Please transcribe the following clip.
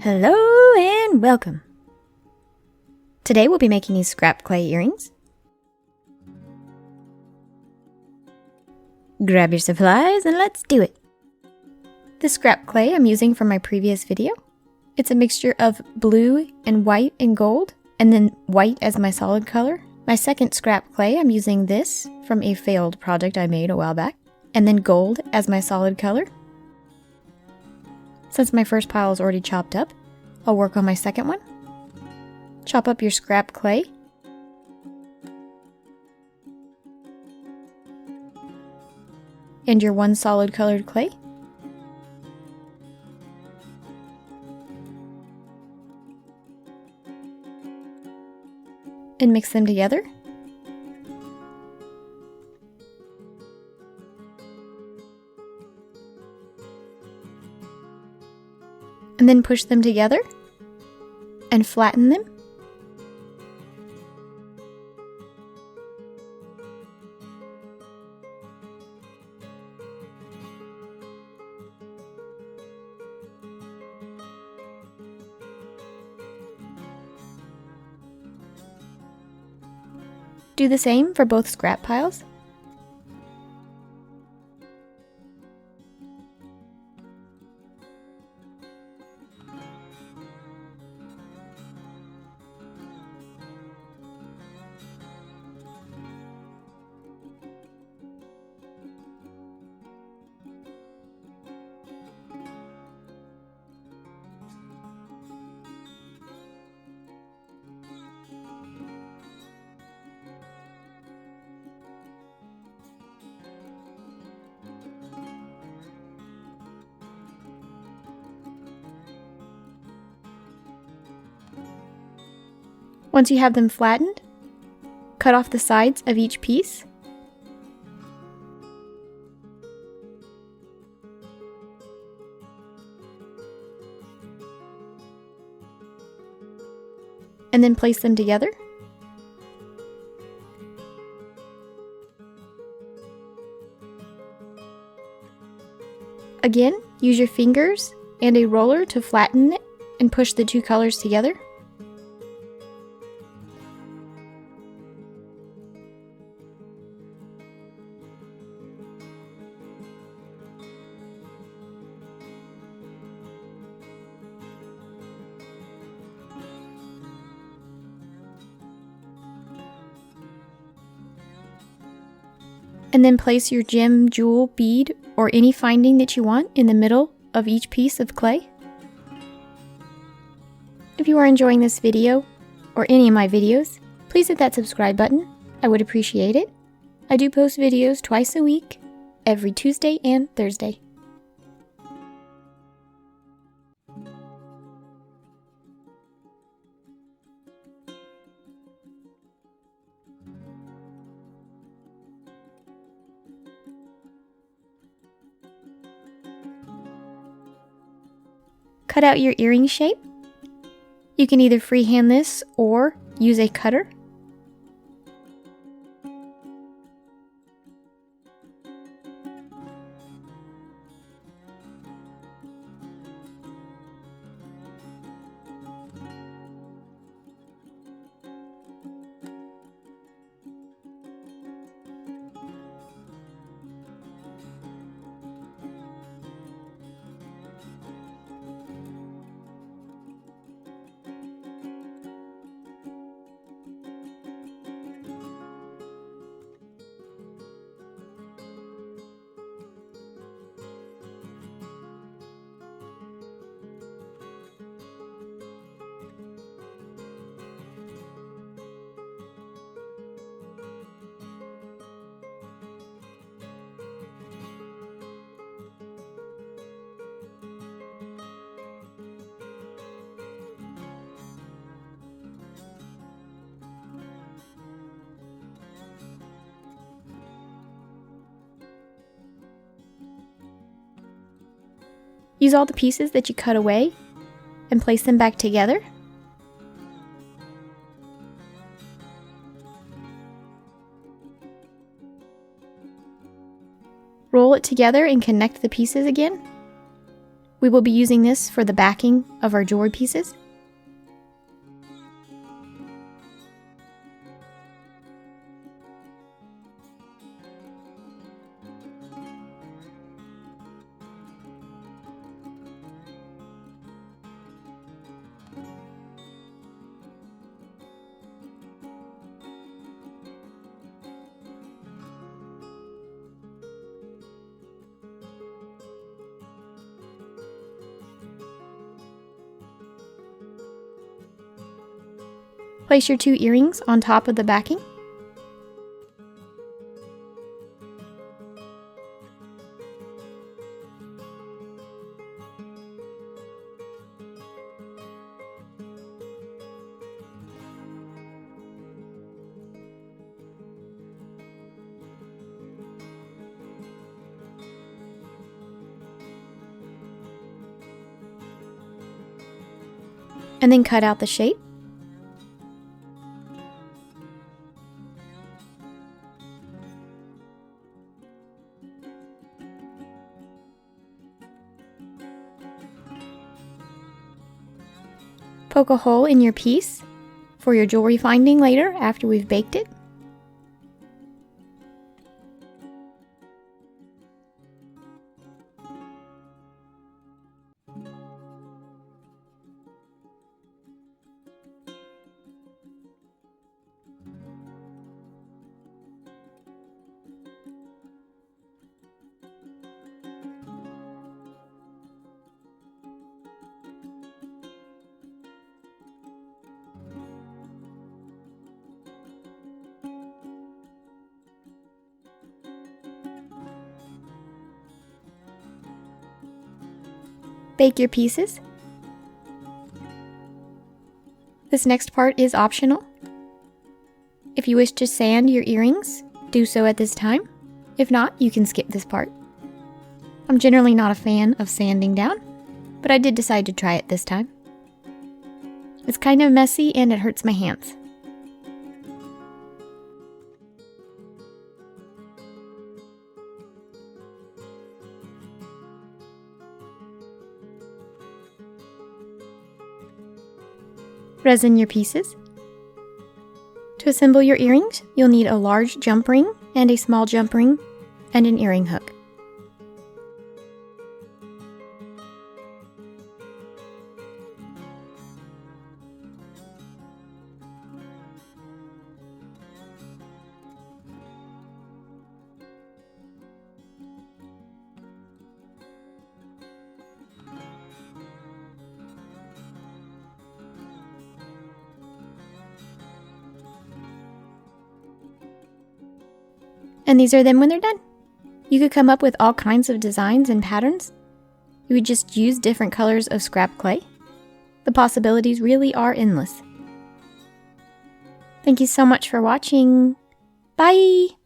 Hello and welcome. Today we'll be making these scrap clay earrings. Grab your supplies and let's do it. The scrap clay I'm using from my previous video. It's a mixture of blue and white and gold, and then white as my solid color. My second scrap clay, I'm using this from a failed project I made a while back, and then gold as my solid color. Since my first pile is already chopped up, I'll work on my second one. Chop up your scrap clay. And your one solid colored clay. And mix them together. And then push them together and flatten them. Do the same for both scrap piles. Once you have them flattened, cut off the sides of each piece. And then place them together. Again, use your fingers and a roller to flatten it and push the two colors together. And then place your gem, jewel, bead, or any finding that you want in the middle of each piece of clay. If you are enjoying this video, or any of my videos, please hit that subscribe button. I would appreciate it. I do post videos twice a week, every Tuesday and Thursday. Cut out your earring shape. You can either freehand this or use a cutter. Use all the pieces that you cut away and place them back together. Roll it together and connect the pieces again. We will be using this for the backing of our jewelry pieces. Place your 2 earrings on top of the backing. And then cut out the shape. Poke a hole in your piece for your jewelry finding later after we've baked it. Bake your pieces. This next part is optional. If you wish to sand your earrings, do so at this time. If not, you can skip this part. I'm generally not a fan of sanding down, but I did decide to try it this time. It's kind of messy and it hurts my hands. Resin your pieces. To assemble your earrings, you'll need a large jump ring and a small jump ring and an earring hook. And these are them when they're done. You could come up with all kinds of designs and patterns. You would just use different colors of scrap clay. The possibilities really are endless. Thank you so much for watching. Bye!